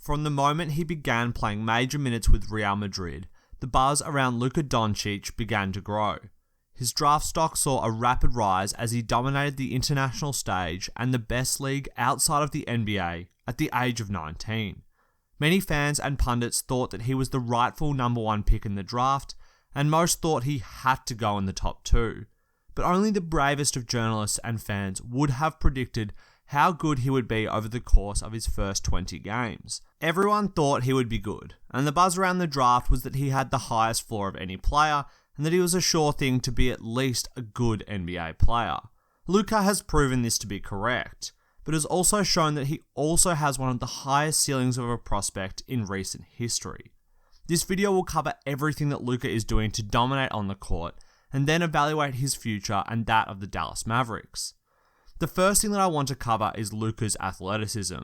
From the moment he began playing major minutes with Real Madrid, the buzz around Luka Doncic began to grow. His draft stock saw a rapid rise as he dominated the international stage and the best league outside of the NBA at the age of 19. Many fans and pundits thought that he was the rightful number 1 pick in the draft, and most thought he had to go in the top 2. But only the bravest of journalists and fans would have predicted how good he would be over the course of his first 20 games. Everyone thought he would be good, and the buzz around the draft was that he had the highest floor of any player, and that he was a sure thing to be at least a good NBA player. Luka has proven this to be correct, but has also shown that he also has one of the highest ceilings of a prospect in recent history. This video will cover everything that Luka is doing to dominate on the court, and then evaluate his future and that of the Dallas Mavericks. The first thing that I want to cover is Luka's athleticism.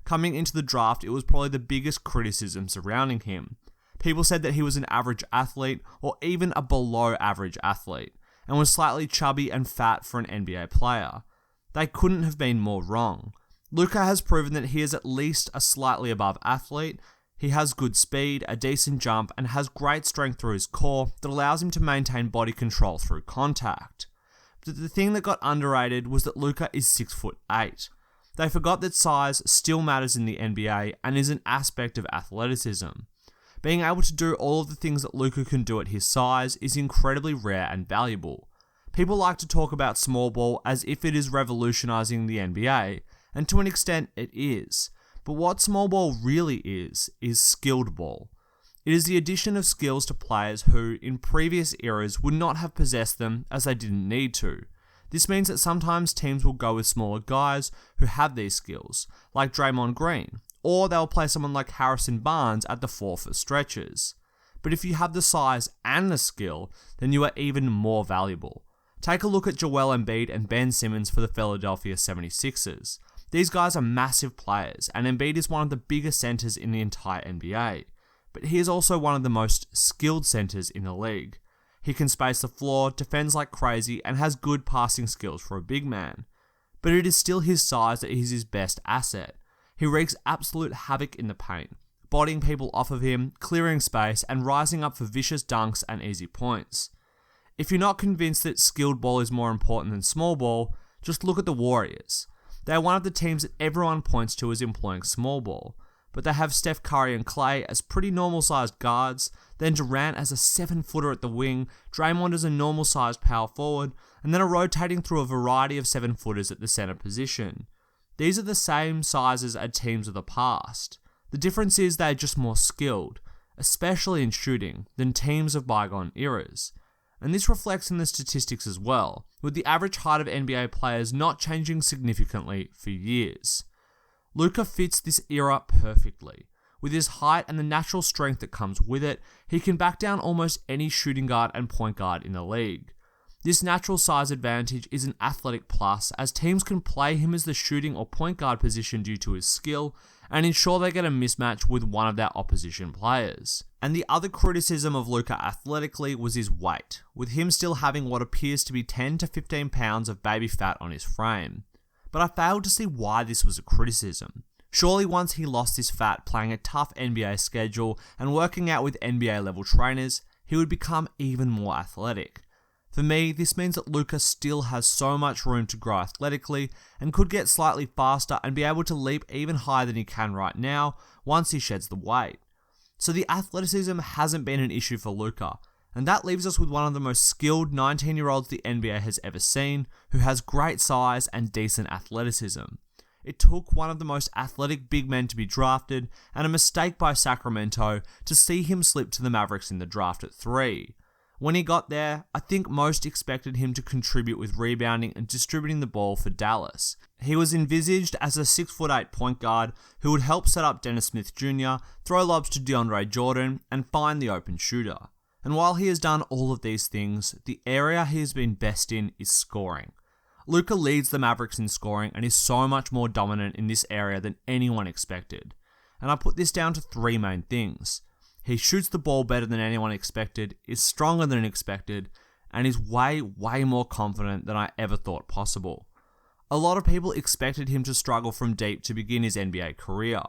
Coming into the draft, it was probably the biggest criticism surrounding him. People said that he was an average athlete or even a below average athlete, and was slightly chubby and fat for an NBA player. They couldn't have been more wrong. Luka has proven that he is at least a slightly above athlete. He has good speed, a decent jump, and has great strength through his core that allows him to maintain body control through contact. But the thing that got underrated was that Luka is 6'8". They forgot that size still matters in the NBA and is an aspect of athleticism. Being able to do all of the things that Luka can do at his size is incredibly rare and valuable. People like to talk about small ball as if it is revolutionizing the NBA, and to an extent it is. But what small ball really is skilled ball. It is the addition of skills to players who, in previous eras, would not have possessed them as they didn't need to. This means that sometimes teams will go with smaller guys who have these skills, like Draymond Green, or they'll play someone like Harrison Barnes at the 4 for stretches. But if you have the size and the skill, then you are even more valuable. Take a look at Joel Embiid and Ben Simmons for the Philadelphia 76ers. These guys are massive players, and Embiid is one of the biggest centers in the entire NBA. But he is also one of the most skilled centers in the league. He can space the floor, defends like crazy, and has good passing skills for a big man. But it is still his size that is his best asset. He wreaks absolute havoc in the paint, bodying people off of him, clearing space, and rising up for vicious dunks and easy points. If you're not convinced that skilled ball is more important than small ball, just look at the Warriors. They are one of the teams that everyone points to as employing small ball, but they have Steph Curry and Klay as pretty normal-sized guards, then Durant as a 7-footer at the wing, Draymond as a normal-sized power forward, and then are rotating through a variety of 7-footers at the center position. These are the same sizes as teams of the past. The difference is they are just more skilled, especially in shooting, than teams of bygone eras. And this reflects in the statistics as well, with the average height of NBA players not changing significantly for years. Luka fits this era perfectly. With his height and the natural strength that comes with it, he can back down almost any shooting guard and point guard in the league. This natural size advantage is an athletic plus, as teams can play him as the shooting or point guard position due to his skill, and ensure they get a mismatch with one of their opposition players. And the other criticism of Luka athletically was his weight, with him still having what appears to be 10 to 15 pounds of baby fat on his frame. But I failed to see why this was a criticism. Surely once he lost this fat playing a tough NBA schedule and working out with NBA level trainers, he would become even more athletic. For me, this means that Luka still has so much room to grow athletically and could get slightly faster and be able to leap even higher than he can right now once he sheds the weight. So the athleticism hasn't been an issue for Luka, and that leaves us with one of the most skilled 19-year-olds the NBA has ever seen, who has great size and decent athleticism. It took one of the most athletic big men to be drafted, and a mistake by Sacramento to see him slip to the Mavericks in the draft at 3. When he got there, I think most expected him to contribute with rebounding and distributing the ball for Dallas. He was envisaged as a 6'8" point guard who would help set up Dennis Smith Jr., throw lobs to DeAndre Jordan, and find the open shooter. And while he has done all of these things, the area he has been best in is scoring. Luka leads the Mavericks in scoring and is so much more dominant in this area than anyone expected. And I put this down to 3 main things. He shoots the ball better than anyone expected, is stronger than expected, and is way more confident than I ever thought possible. A lot of people expected him to struggle from deep to begin his NBA career.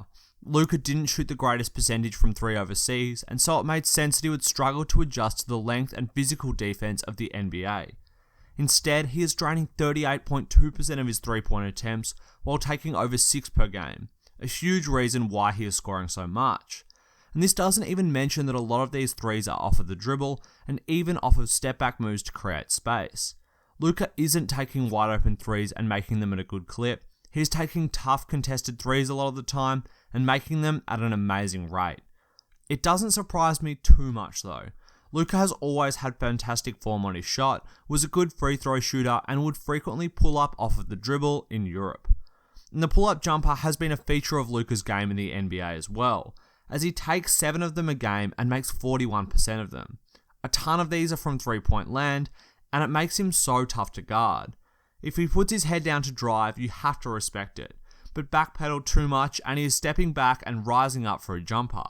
Luka didn't shoot the greatest percentage from 3 overseas, and so it made sense that he would struggle to adjust to the length and physical defense of the NBA. Instead, he is draining 38.2% of his 3-point attempts while taking over 6 per game, a huge reason why he is scoring so much. And this doesn't even mention that a lot of these threes are off of the dribble and even off of step-back moves to create space. Luka isn't taking wide open threes and making them at a good clip. He's taking tough contested threes a lot of the time and making them at an amazing rate. It doesn't surprise me too much though. Luka has always had fantastic form on his shot, was a good free throw shooter, and would frequently pull up off of the dribble in Europe. And the pull-up jumper has been a feature of Luka's game in the NBA as well, as he takes 7 of them a game and makes 41% of them. A ton of these are from 3-point land, and it makes him so tough to guard. If he puts his head down to drive, you have to respect it, but backpedal too much and he is stepping back and rising up for a jumper.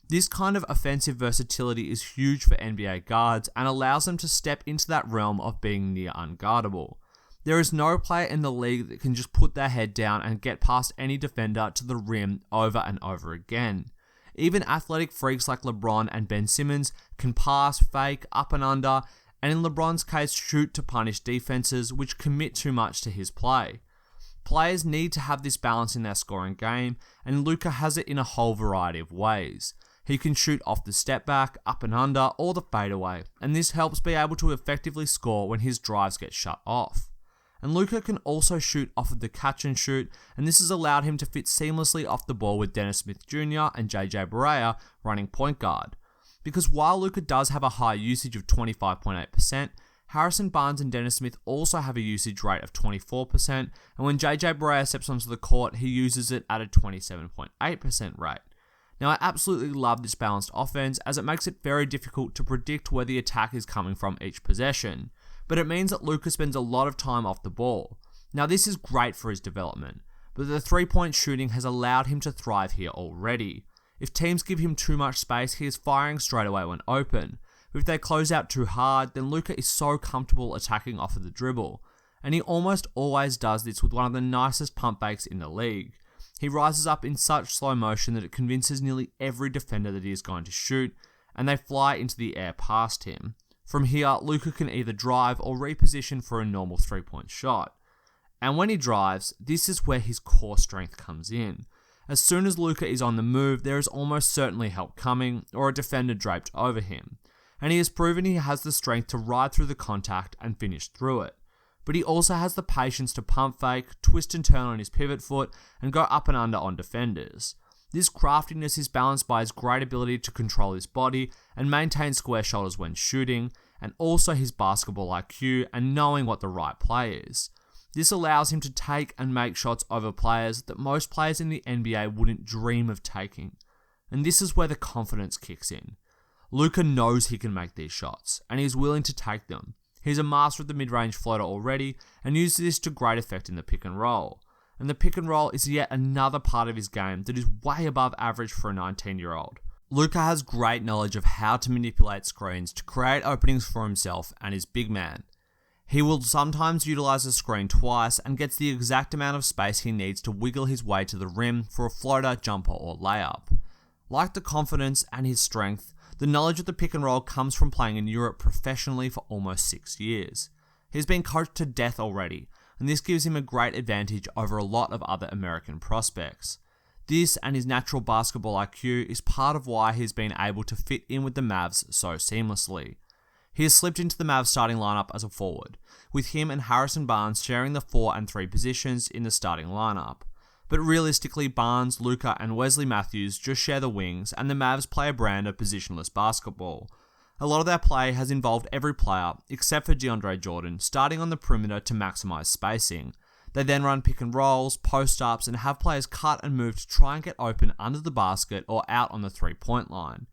This kind of offensive versatility is huge for NBA guards and allows them to step into that realm of being near unguardable. There is no player in the league that can just put their head down and get past any defender to the rim over and over again. Even athletic freaks like LeBron and Ben Simmons can pass, fake, up and under, and in LeBron's case shoot to punish defenses which commit too much to his play. Players need to have this balance in their scoring game, and Luka has it in a whole variety of ways. He can shoot off the step back, up and under, or the fadeaway, and this helps be able to effectively score when his drives get shut off. And Luka can also shoot off of the catch and shoot, and this has allowed him to fit seamlessly off the ball with Dennis Smith Jr. and JJ Barea running point guard. Because while Luka does have a high usage of 25.8%, Harrison Barnes and Dennis Smith also have a usage rate of 24%, and when JJ Barea steps onto the court, he uses it at a 27.8% rate. Now, I absolutely love this balanced offense as it makes it very difficult to predict where the attack is coming from each possession, but it means that Luka spends a lot of time off the ball. Now, this is great for his development, but the 3-point shooting has allowed him to thrive here already. If teams give him too much space, he is firing straight away when open. But if they close out too hard, then Luka is so comfortable attacking off of the dribble, and he almost always does this with one of the nicest pump fakes in the league. He rises up in such slow motion that it convinces nearly every defender that he is going to shoot, and they fly into the air past him. From here, Luka can either drive or reposition for a normal 3-point shot. And when he drives, this is where his core strength comes in. As soon as Luka is on the move, there is almost certainly help coming, or a defender draped over him. And he has proven he has the strength to ride through the contact and finish through it. But he also has the patience to pump fake, twist and turn on his pivot foot, and go up and under on defenders. This craftiness is balanced by his great ability to control his body and maintain square shoulders when shooting, and also his basketball IQ and knowing what the right play is. This allows him to take and make shots over players that most players in the NBA wouldn't dream of taking. And this is where the confidence kicks in. Luka knows he can make these shots, and he is willing to take them. He's a master of the mid-range floater already, and uses this to great effect in the pick and roll. And the pick and roll is yet another part of his game that is way above average for a 19-year-old. Luka has great knowledge of how to manipulate screens to create openings for himself and his big man. He will sometimes utilize a screen twice and gets the exact amount of space he needs to wiggle his way to the rim for a floater, jumper, or layup. Like the confidence and his strength, the knowledge of the pick and roll comes from playing in Europe professionally for almost 6 years. He's been coached to death already, and this gives him a great advantage over a lot of other American prospects. This and his natural basketball IQ is part of why he's been able to fit in with the Mavs so seamlessly. He has slipped into the Mavs starting lineup as a forward, with him and Harrison Barnes sharing the 4 and 3 positions in the starting lineup. But realistically, Barnes, Luka, and Wesley Matthews just share the wings, and the Mavs play a brand of positionless basketball. A lot of their play has involved every player, except for DeAndre Jordan, starting on the perimeter to maximize spacing. They then run pick and rolls, post-ups, and have players cut and move to try and get open under the basket or out on the 3-point line.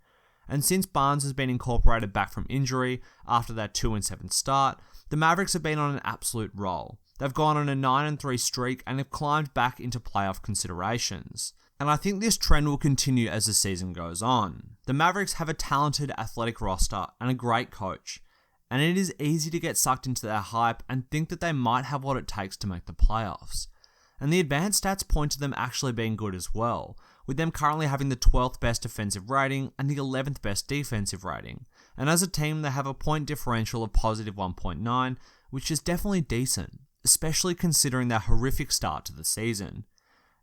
And since Barnes has been incorporated back from injury after their 2-7 start, the Mavericks have been on an absolute roll. They've gone on a 9-3 streak and have climbed back into playoff considerations. And I think this trend will continue as the season goes on. The Mavericks have a talented athletic roster and a great coach, and it is easy to get sucked into their hype and think that they might have what it takes to make the playoffs. And the advanced stats point to them actually being good as well, with them currently having the 12th best defensive rating and the 11th best defensive rating. And as a team, they have a point differential of positive 1.9, which is definitely decent, especially considering their horrific start to the season.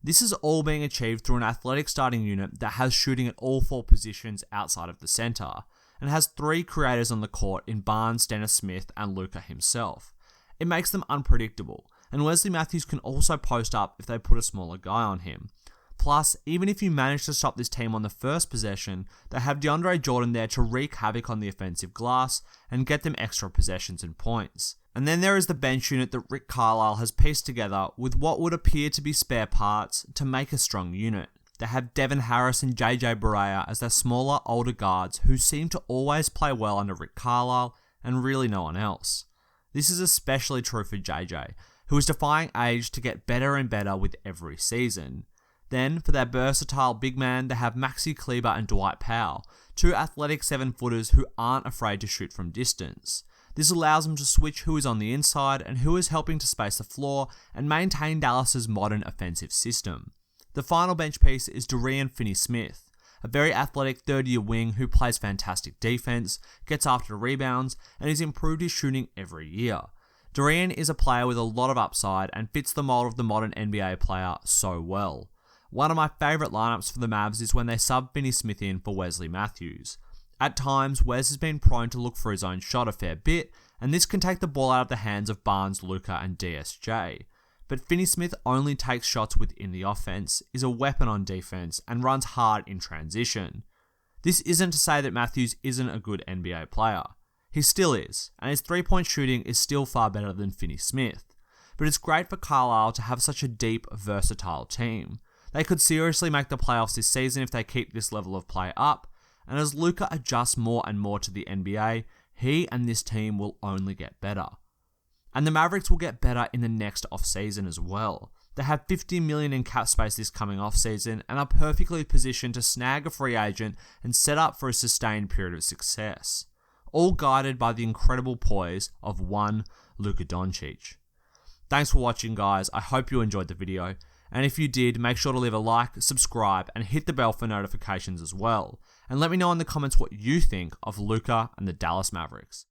This is all being achieved through an athletic starting unit that has shooting at all 4 positions outside of the centre, and has 3 creators on the court in Barnes, Dennis-Smith, and Luka himself. It makes them unpredictable, and Wesley Matthews can also post up if they put a smaller guy on him. Plus, even if you manage to stop this team on the first possession, they have DeAndre Jordan there to wreak havoc on the offensive glass and get them extra possessions and points. And then there is the bench unit that Rick Carlisle has pieced together with what would appear to be spare parts to make a strong unit. They have Devin Harris and JJ Barea as their smaller, older guards who seem to always play well under Rick Carlisle and really no one else. This is especially true for JJ, who is defying age to get better and better with every season. Then, for their versatile big man, they have Maxi Kleber and Dwight Powell, 2 athletic 7-footers who aren't afraid to shoot from distance. This allows them to switch who is on the inside and who is helping to space the floor and maintain Dallas's modern offensive system. The final bench piece is Dorian Finney-Smith, a very athletic third-year wing who plays fantastic defense, gets after rebounds, and has improved his shooting every year. Dorian is a player with a lot of upside and fits the mold of the modern NBA player so well. One of my favourite lineups for the Mavs is when they sub Finney-Smith in for Wesley Matthews. At times, Wes has been prone to look for his own shot a fair bit, and this can take the ball out of the hands of Barnes, Luka, and DSJ. But Finney-Smith only takes shots within the offense, is a weapon on defense, and runs hard in transition. This isn't to say that Matthews isn't a good NBA player. He still is, and his 3-point shooting is still far better than Finney-Smith. But it's great for Carlisle to have such a deep, versatile team. They could seriously make the playoffs this season if they keep this level of play up, and as Luka adjusts more and more to the NBA, he and this team will only get better. And the Mavericks will get better in the next offseason as well. They have $50 million in cap space this coming offseason and are perfectly positioned to snag a free agent and set up for a sustained period of success. All guided by the incredible poise of one Luka Doncic. Thanks for watching, guys. I hope you enjoyed the video. And if you did, make sure to leave a like, subscribe, and hit the bell for notifications as well. And let me know in the comments what you think of Luka and the Dallas Mavericks.